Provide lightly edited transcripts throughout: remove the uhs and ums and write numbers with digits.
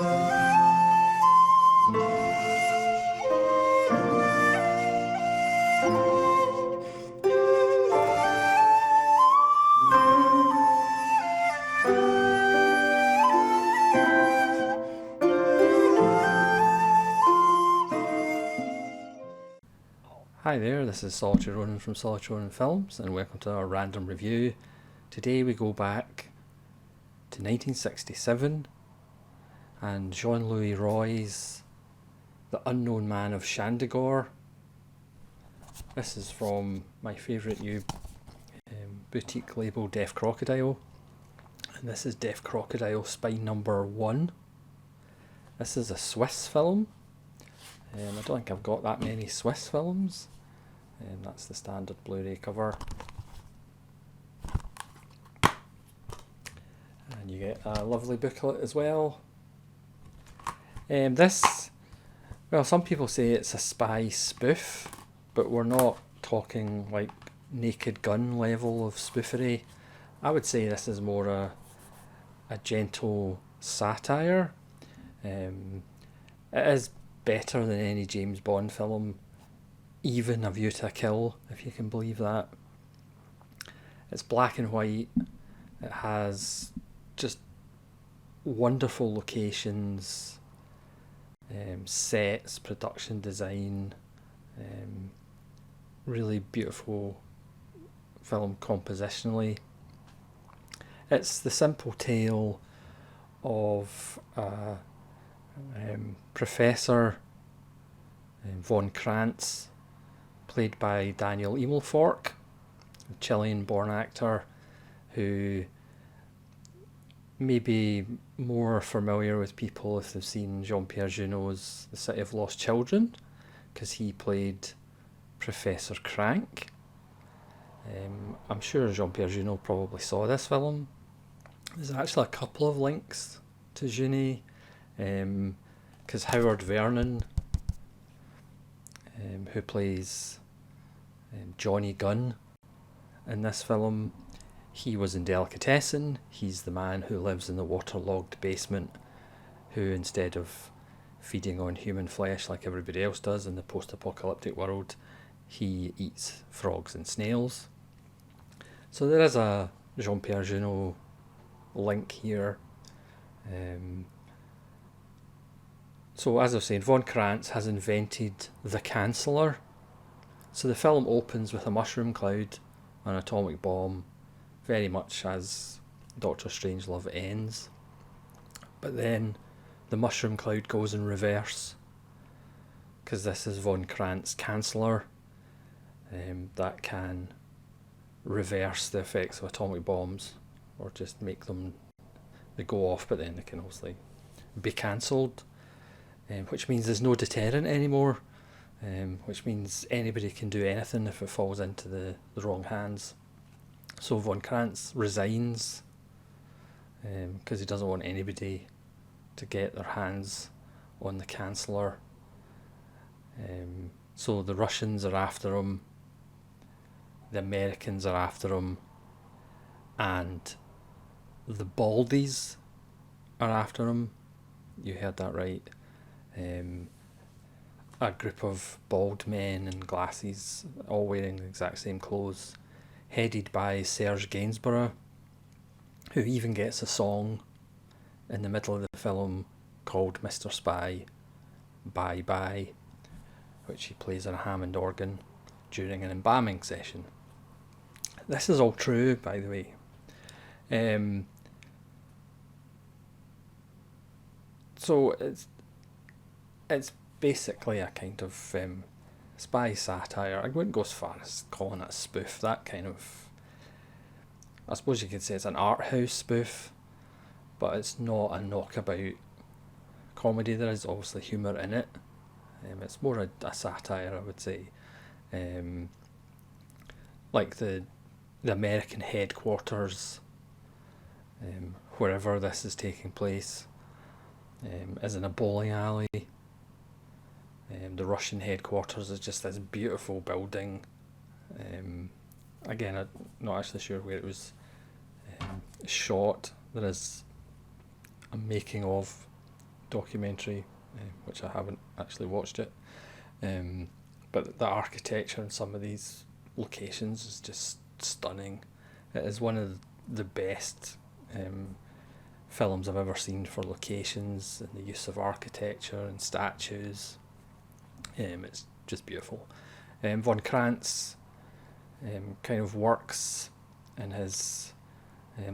Hi there, this is Solitary Ronin from Solitary Ronin Films, and welcome to our random review. Today we go back to 1967 and Jean-Louis Roy's The Unknown Man of Shandigor. This is from my favourite new boutique label, Deaf Crocodile, and this is Deaf Crocodile Spine number 1. This is a Swiss film. I don't think I've got that many Swiss films. That's the standard Blu-ray cover. And you get a lovely booklet as well. Some people say it's a spy spoof, but we're not talking like Naked Gun level of spoofery. I would say this is more a gentle satire. It is better than any James Bond film, even A View to a Kill, if you can believe that. It's black and white. It has just wonderful locations, sets, production design, really beautiful film compositionally. It's the simple tale of a Professor von Krantz, played by Daniel Emelfork, a Chilean-born actor who may be more familiar with people if they've seen Jean-Pierre Junot's The City of Lost Children, because he played Professor Crank. I'm sure Jean-Pierre Junot probably saw this film. There's actually a couple of links to Junet, because Howard Vernon, who plays Johnny Gunn in this film, he was in Delicatessen. He's the man who lives in the waterlogged basement, who instead of feeding on human flesh like everybody else does in the post-apocalyptic world, he eats frogs and snails. So there is a Jean-Pierre Junot link here. So as I was saying, von Krantz has invented the Canceller. So the film opens with a mushroom cloud, an atomic bomb, very much as Doctor Strangelove ends. But then the mushroom cloud goes in reverse, because this is von Krantz's Canceller, that can reverse the effects of atomic bombs, or just make them, they go off, but then they can obviously be cancelled. Which means there's no deterrent anymore, which means anybody can do anything if it falls into the wrong hands. So von Krantz resigns because he doesn't want anybody to get their hands on the Canceller. So the Russians are after him, the Americans are after him, and the Baldies are after him. You heard that right. A group of bald men in glasses, all wearing the exact same clothes, headed by Serge Gainsborough, who even gets a song in the middle of the film called Mr. Spy, Bye Bye, which he plays on a Hammond organ during an embalming session. This is all true, by the way. So it's basically a kind of spy satire. I wouldn't go as far as calling it a spoof. That kind of, I suppose you could say it's an art house spoof, but it's not a knockabout comedy. There is obviously humour in it. It's more a satire, I would say. Like the American headquarters, wherever this is taking place, is in a bowling alley. The Russian headquarters is just this beautiful building. Again, I'm not actually sure where it was shot. There is a making of documentary, which I haven't actually watched it. But the architecture in some of these locations is just stunning. It is one of the best films I've ever seen for locations and the use of architecture and statues. It's just beautiful. Von Krantz kind of works in his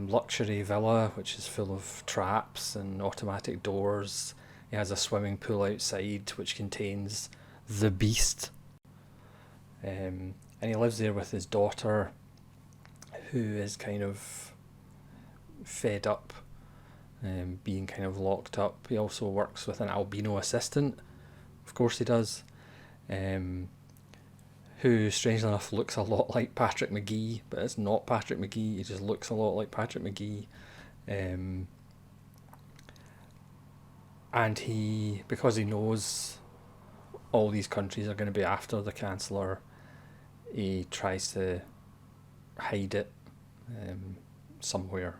luxury villa, which is full of traps and automatic doors. He has a swimming pool outside which contains the beast. And he lives there with his daughter, who is kind of fed up being kind of locked up. He also works with an albino assistant, of course he does, who strangely enough looks a lot like Patrick McGee, but it's not Patrick McGee, he just looks a lot like Patrick McGee. And he, because he knows all these countries are going to be after the Chancellor, he tries to hide it somewhere.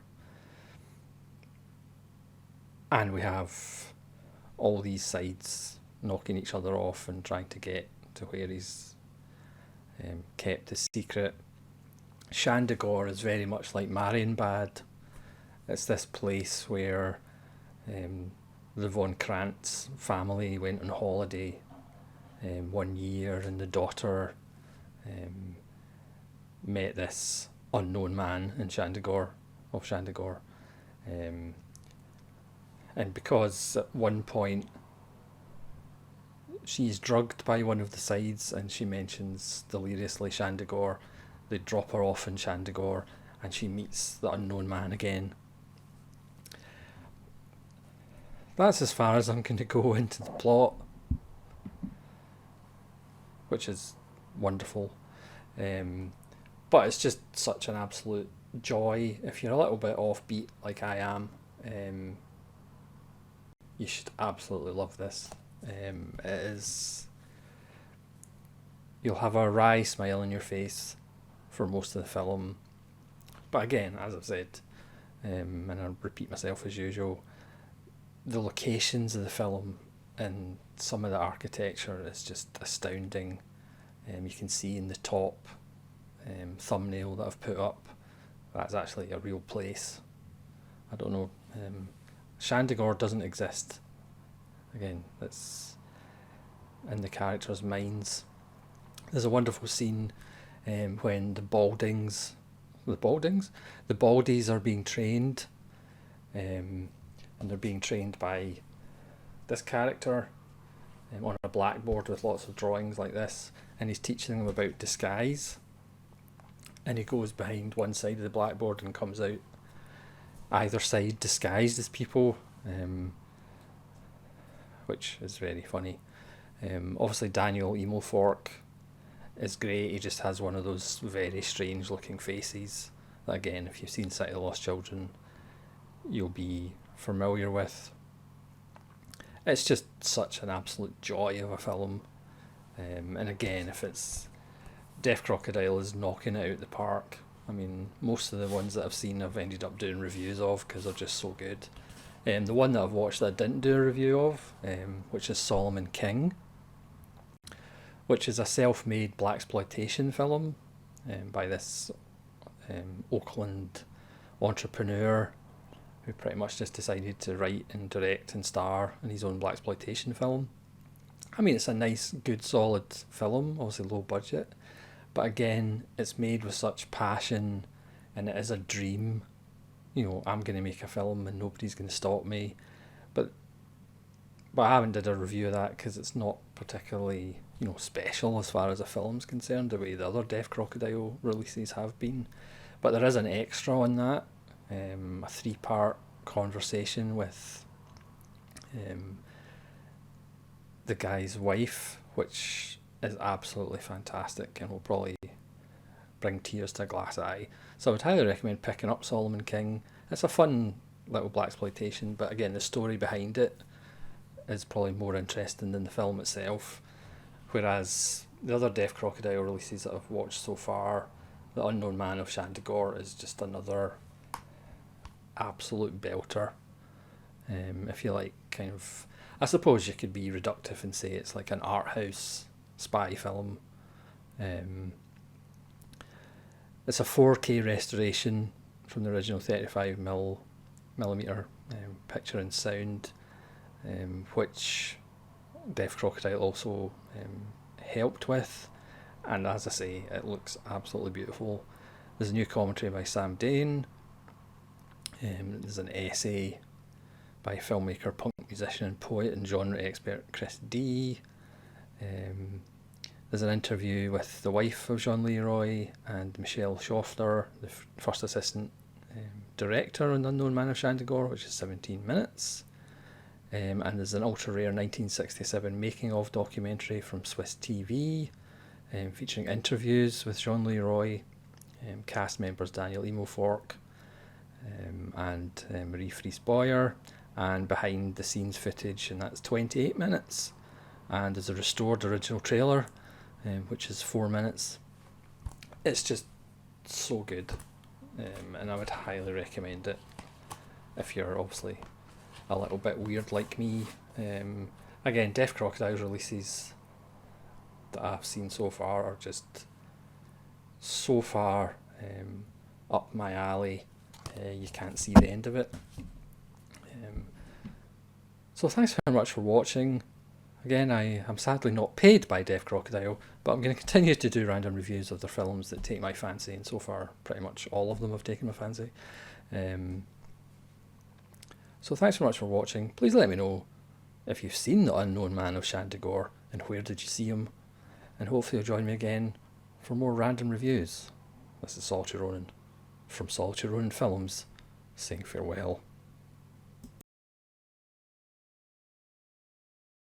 And we have all these sides knocking each other off and trying to get to where he's kept his secret. Shandigor is very much like Marienbad. It's this place where the Von Krantz family went on holiday one year, and the daughter met this unknown man in Shandigor. And because at one point she's drugged by one of the sides and she mentions deliriously Shandigor, they drop her off in Shandigor and she meets the unknown man again. That's as far as I'm going to go into the plot, which is wonderful. But it's just such an absolute joy. If you're a little bit offbeat like I am, you should absolutely love this. It is. You'll have a wry smile on your face for most of the film, but again, as I've said, and I'll repeat myself as usual, the locations of the film and some of the architecture is just astounding. You can see in the top thumbnail that I've put up, that's actually a real place. I don't know. Shandigor doesn't exist. Again, it's in the characters' minds. There's a wonderful scene when the Baldies are being trained, and they're being trained by this character on a blackboard with lots of drawings like this, and he's teaching them about disguise, and he goes behind one side of the blackboard and comes out either side disguised as people, which is very funny. Obviously Daniel Emelfork is great. He just has one of those very strange looking faces that, again, if you've seen City of the Lost Children, you'll be familiar with. It's just such an absolute joy of a film. And again, if it's Deaf Crocodile is knocking it out the park. I mean, most of the ones that I've seen I've ended up doing reviews of because they're just so good. The one that I've watched that I didn't do a review of, which is Solomon King, which is a self-made blaxploitation film by this Oakland entrepreneur who pretty much just decided to write and direct and star in his own blaxploitation film. I mean, it's a nice, good, solid film, obviously low budget, but again, it's made with such passion, and it is a dream. You know, I'm going to make a film and nobody's going to stop me. But I haven't did a review of that because it's not particularly, special as far as a film's concerned, the way the other Deaf Crocodile releases have been. But there is an extra on that, a 3-part conversation with the guy's wife, which is absolutely fantastic and will probably bring tears to a glass eye. So I would highly recommend picking up Solomon King. It's a fun little blaxploitation, but again, the story behind it is probably more interesting than the film itself. Whereas the other Deaf Crocodile releases that I've watched so far, The Unknown Man of Shandigor is just another absolute belter. If you like kind of I suppose you could be reductive and say it's like an art house spy film. It's a 4K restoration from the original 35mm picture and sound, which Deaf Crocodile also helped with. And as I say, it looks absolutely beautiful. There's a new commentary by Sam Dane. There's an essay by filmmaker, punk musician and poet and genre expert Chris D. There's an interview with the wife of Jean Leroy and Michelle Schoffler, the first assistant director on The Unknown Man of Shandigor, which is 17 minutes. And there's an ultra rare 1967 making of documentary from Swiss TV, featuring interviews with Jean Leroy, cast members Daniel Emofork and Marie Fries Boyer, and behind the scenes footage, and that's 28 minutes. And there's a restored original trailer, which is 4 minutes. It's just so good, and I would highly recommend it if you're obviously a little bit weird like me. Again, Deaf Crocodile's releases that I've seen so far are just so far up my alley. You can't see the end of it. So thanks very much for watching. Again, I am sadly not paid by Deaf Crocodile, but I'm going to continue to do random reviews of their films that take my fancy, and so far pretty much all of them have taken my fancy. So thanks very much for watching. Please let me know if you've seen The Unknown Man of Shandigor, and where did you see him, and hopefully you'll join me again for more random reviews. This is Solitary Ronan from Solitary Ronan Films, saying farewell.